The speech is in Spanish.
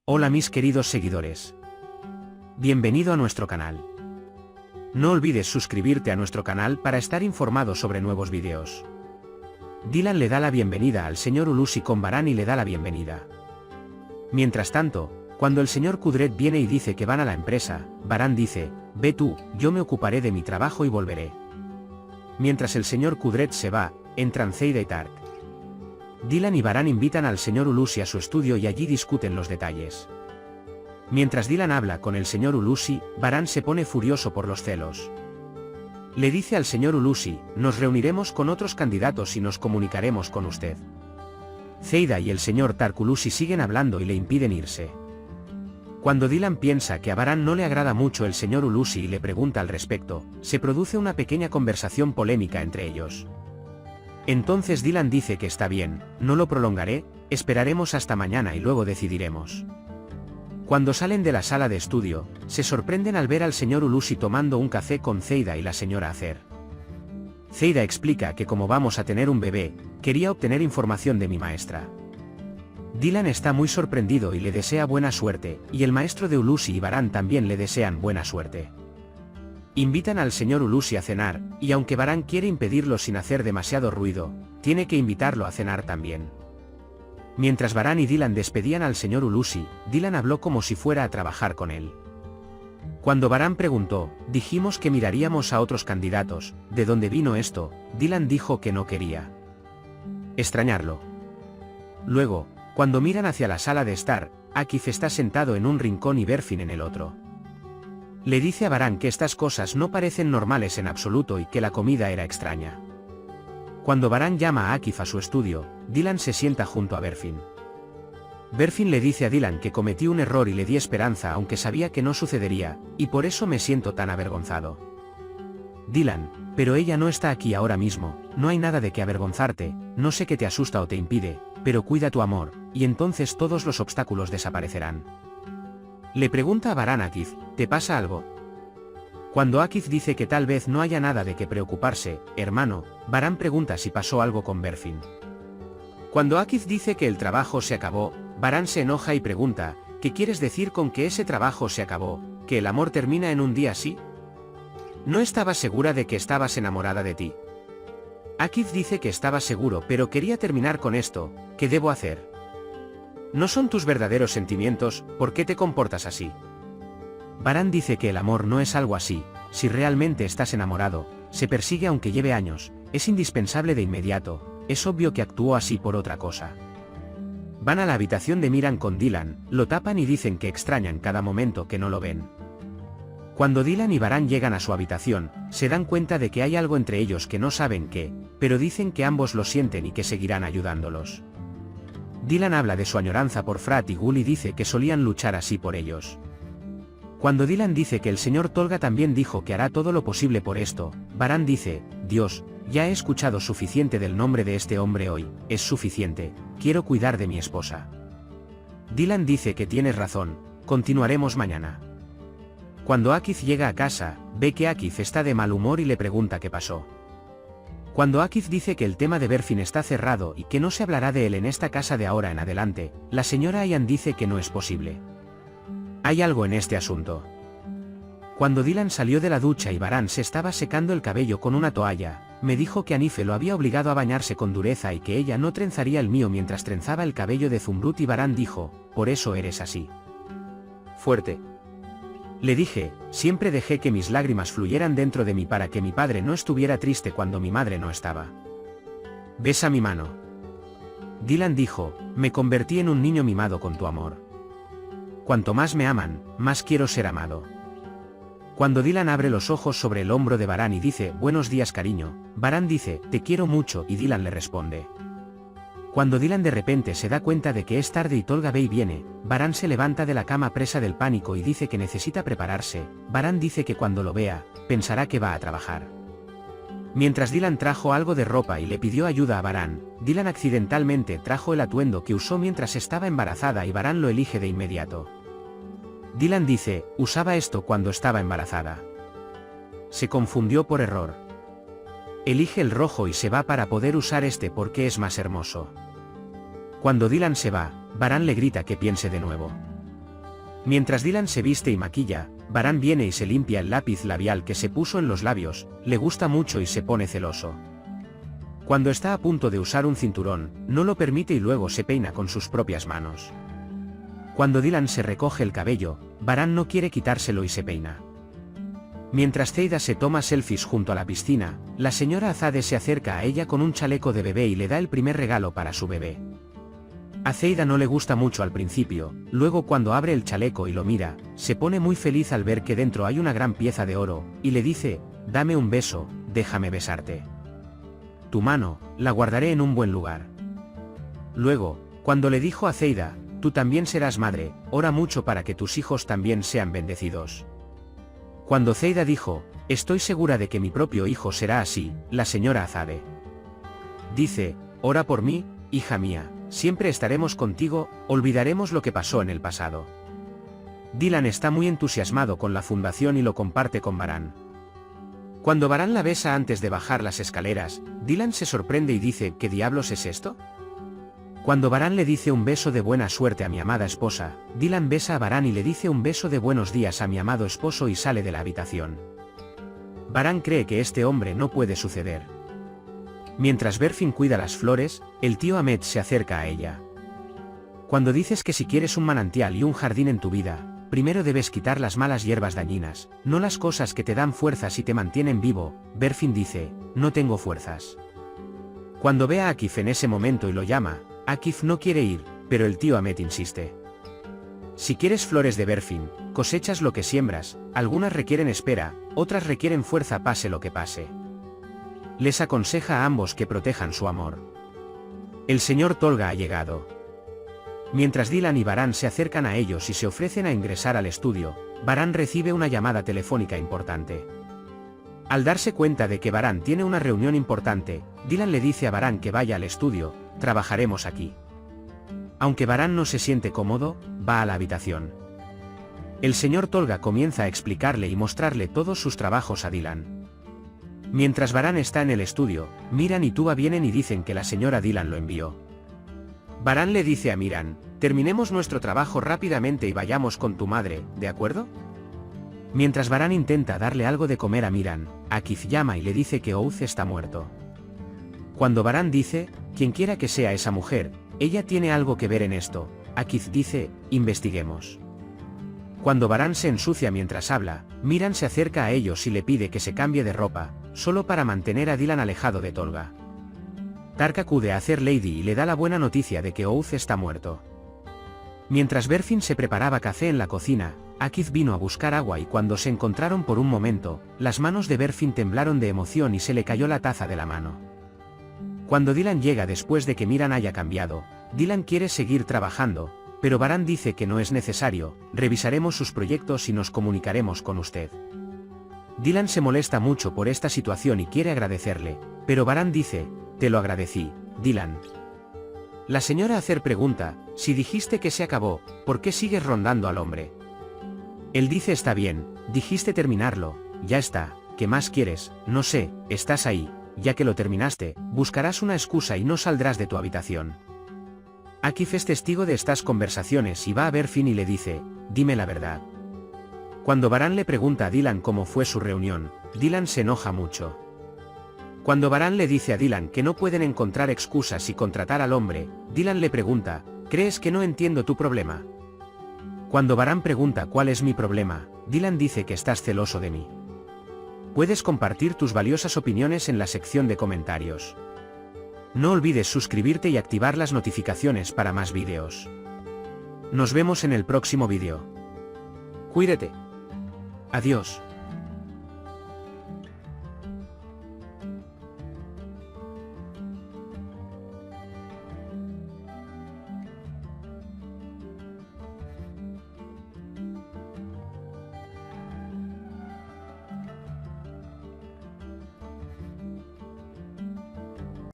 Hola mis queridos seguidores. Bienvenido a nuestro canal. No olvides suscribirte a nuestro canal para estar informado sobre nuevos vídeos. Dylan le da la bienvenida al señor Ulusi con Baran y le da la bienvenida. Mientras tanto, cuando el señor Kudret viene y dice que van a la empresa, Baran dice, ve tú, yo me ocuparé de mi trabajo y volveré. Mientras el señor Kudret se va, entran Zeida y Tark. Dylan y Baran invitan al señor Ulusi a su estudio y allí discuten los detalles. Mientras Dylan habla con el señor Ulusi, Baran se pone furioso por los celos. Le dice al señor Ulusi, nos reuniremos con otros candidatos y nos comunicaremos con usted. Zeida y el señor Tark Ulusi siguen hablando y le impiden irse. Cuando Dylan piensa que a Baran no le agrada mucho el señor Ulusi y le pregunta al respecto, se produce una pequeña conversación polémica entre ellos. Entonces Dylan dice que está bien, no lo prolongaré, esperaremos hasta mañana y luego decidiremos. Cuando salen de la sala de estudio, se sorprenden al ver al señor Ulusi tomando un café con Zeida y la señora Acer. Zeida explica que como vamos a tener un bebé, quería obtener información de mi maestra. Dylan está muy sorprendido y le desea buena suerte, y el maestro de Ulusi y Baran también le desean buena suerte. Invitan al señor Ulusi a cenar, y aunque Baran quiere impedirlo sin hacer demasiado ruido, tiene que invitarlo a cenar también. Mientras Baran y Dylan despedían al señor Ulusi, Dylan habló como si fuera a trabajar con él. Cuando Baran preguntó, dijimos que miraríamos a otros candidatos, ¿de dónde vino esto? Dylan dijo que no quería extrañarlo. Luego, cuando miran hacia la sala de estar, Akif está sentado en un rincón y Berfin en el otro. Le dice a Baran que estas cosas no parecen normales en absoluto y que la comida era extraña. Cuando Baran llama a Akif a su estudio, Dylan se sienta junto a Berfin. Berfin le dice a Dylan que cometí un error y le di esperanza aunque sabía que no sucedería, y por eso me siento tan avergonzado. Dylan, pero ella no está aquí ahora mismo, no hay nada de qué avergonzarte, no sé qué te asusta o te impide, pero cuida tu amor, y entonces todos los obstáculos desaparecerán. Le pregunta a Baran a Akif, ¿te pasa algo? Cuando Akif dice que tal vez no haya nada de qué preocuparse, hermano, Baran pregunta si pasó algo con Berfin. Cuando Akif dice que el trabajo se acabó, Baran se enoja y pregunta, ¿qué quieres decir con que ese trabajo se acabó, que el amor termina en un día así? ¿No estabas segura de que estabas enamorada de ti? Akif dice que estaba seguro pero quería terminar con esto, ¿qué debo hacer? ¿No son tus verdaderos sentimientos, por qué te comportas así? Baran dice que el amor no es algo así, si realmente estás enamorado, se persigue aunque lleve años, es indispensable de inmediato, es obvio que actuó así por otra cosa. Van a la habitación de Miran con Dylan, lo tapan y dicen que extrañan cada momento que no lo ven. Cuando Dylan y Baran llegan a su habitación, se dan cuenta de que hay algo entre ellos que no saben qué, pero dicen que ambos lo sienten y que seguirán ayudándolos. Dylan habla de su añoranza por Frat y Gul y dice que solían luchar así por ellos. Cuando Dylan dice que el señor Tolga también dijo que hará todo lo posible por esto, Baran dice, Dios, ya he escuchado suficiente del nombre de este hombre hoy, es suficiente, quiero cuidar de mi esposa. Dylan dice que tienes razón, continuaremos mañana. Cuando Akif llega a casa, ve que Akif está de mal humor y le pregunta qué pasó. Cuando Akif dice que el tema de Berfin está cerrado y que no se hablará de él en esta casa de ahora en adelante, la señora Ayan dice que no es posible. Hay algo en este asunto. Cuando Dylan salió de la ducha y Baran se estaba secando el cabello con una toalla, me dijo que Anife lo había obligado a bañarse con dureza y que ella no trenzaría el mío mientras trenzaba el cabello de Zumrut y Baran dijo, por eso eres así. Fuerte. Le dije, siempre dejé que mis lágrimas fluyeran dentro de mí para que mi padre no estuviera triste cuando mi madre no estaba. Besa mi mano. Dylan dijo, me convertí en un niño mimado con tu amor. Cuanto más me aman, más quiero ser amado. Cuando Dylan abre los ojos sobre el hombro de Baran y dice, buenos días cariño, Baran dice, te quiero mucho y Dylan le responde. Cuando Dylan de repente se da cuenta de que es tarde y Tolga Bey viene, Baran se levanta de la cama presa del pánico y dice que necesita prepararse. Baran dice que cuando lo vea, pensará que va a trabajar. Mientras Dylan trajo algo de ropa y le pidió ayuda a Baran, Dylan accidentalmente trajo el atuendo que usó mientras estaba embarazada y Baran lo elige de inmediato. Dylan dice, usaba esto cuando estaba embarazada. Se confundió por error. Elige el rojo y se va para poder usar este porque es más hermoso. Cuando Dylan se va, Baran le grita que piense de nuevo. Mientras Dylan se viste y maquilla, Varane viene y se limpia el lápiz labial que se puso en los labios, le gusta mucho y se pone celoso. Cuando está a punto de usar un cinturón, no lo permite y luego se peina con sus propias manos. Cuando Dylan se recoge el cabello, Varane no quiere quitárselo y se peina. Mientras Zeida se toma selfies junto a la piscina, la señora Azade se acerca a ella con un chaleco de bebé y le da el primer regalo para su bebé. A Zeida no le gusta mucho al principio, luego cuando abre el chaleco y lo mira, se pone muy feliz al ver que dentro hay una gran pieza de oro, y le dice, dame un beso, déjame besarte. Tu mano, la guardaré en un buen lugar. Luego, cuando le dijo a Zeida, tú también serás madre, ora mucho para que tus hijos también sean bendecidos. Cuando Zeida dijo, estoy segura de que mi propio hijo será así, la señora Azade dice, ora por mí, hija mía, siempre estaremos contigo, olvidaremos lo que pasó en el pasado. Dylan está muy entusiasmado con la fundación y lo comparte con Varane. Cuando Varane la besa antes de bajar las escaleras, Dylan se sorprende y dice, ¿qué diablos es esto? Cuando Varane le dice un beso de buena suerte a mi amada esposa, Dylan besa a Varane y le dice un beso de buenos días a mi amado esposo y sale de la habitación. Varane cree que este hombre no puede suceder. Mientras Berfin cuida las flores, el tío Ahmed se acerca a ella. Cuando dices que si quieres un manantial y un jardín en tu vida, primero debes quitar las malas hierbas dañinas, no las cosas que te dan fuerzas y te mantienen vivo, Berfin dice, no tengo fuerzas. Cuando ve a Akif en ese momento y lo llama, Akif no quiere ir, pero el tío Ahmed insiste. Si quieres flores de Berfin, cosechas lo que siembras, algunas requieren espera, otras requieren fuerza pase lo que pase. Les aconseja a ambos que protejan su amor. El señor Tolga ha llegado. Mientras Dylan y Varane se acercan a ellos y se ofrecen a ingresar al estudio, Varane recibe una llamada telefónica importante. Al darse cuenta de que Varane tiene una reunión importante, Dylan le dice a Varane que vaya al estudio, trabajaremos aquí. Aunque Varane no se siente cómodo, va a la habitación. El señor Tolga comienza a explicarle y mostrarle todos sus trabajos a Dylan. Mientras Varane está en el estudio, Miran y Tuba vienen y dicen que la señora Dylan lo envió. Varane le dice a Miran, terminemos nuestro trabajo rápidamente y vayamos con tu madre, ¿de acuerdo? Mientras Varane intenta darle algo de comer a Miran, Akif llama y le dice que Ouz está muerto. Cuando Varane dice, quien quiera que sea esa mujer, ella tiene algo que ver en esto, Akif dice, investiguemos. Cuando Varane se ensucia mientras habla, Miran se acerca a ellos y le pide que se cambie de ropa, solo para mantener a Dylan alejado de Tolga. Tark acude a hacer Lady y le da la buena noticia de que Ouz está muerto. Mientras Berfin se preparaba café en la cocina, Akif vino a buscar agua y cuando se encontraron por un momento, las manos de Berfin temblaron de emoción y se le cayó la taza de la mano. Cuando Dylan llega después de que Miran haya cambiado, Dylan quiere seguir trabajando, pero Varane dice que no es necesario, revisaremos sus proyectos y nos comunicaremos con usted. Dylan se molesta mucho por esta situación y quiere agradecerle, pero Varane dice, te lo agradecí, Dylan. La señora Acer pregunta, si dijiste que se acabó, ¿por qué sigues rondando al hombre? Él dice está bien, dijiste terminarlo, ya está, ¿qué más quieres? No sé, estás ahí, ya que lo terminaste, buscarás una excusa y no saldrás de tu habitación. Akif es testigo de estas conversaciones y va a Berfin y le dice, dime la verdad. Cuando Varane le pregunta a Dylan cómo fue su reunión, Dylan se enoja mucho. Cuando Varane le dice a Dylan que no pueden encontrar excusas y contratar al hombre, Dylan le pregunta, ¿crees que no entiendo tu problema? Cuando Varane pregunta cuál es mi problema, Dylan dice que estás celoso de mí. Puedes compartir tus valiosas opiniones en la sección de comentarios. No olvides suscribirte y activar las notificaciones para más vídeos. Nos vemos en el próximo vídeo. Cuídate. Adiós.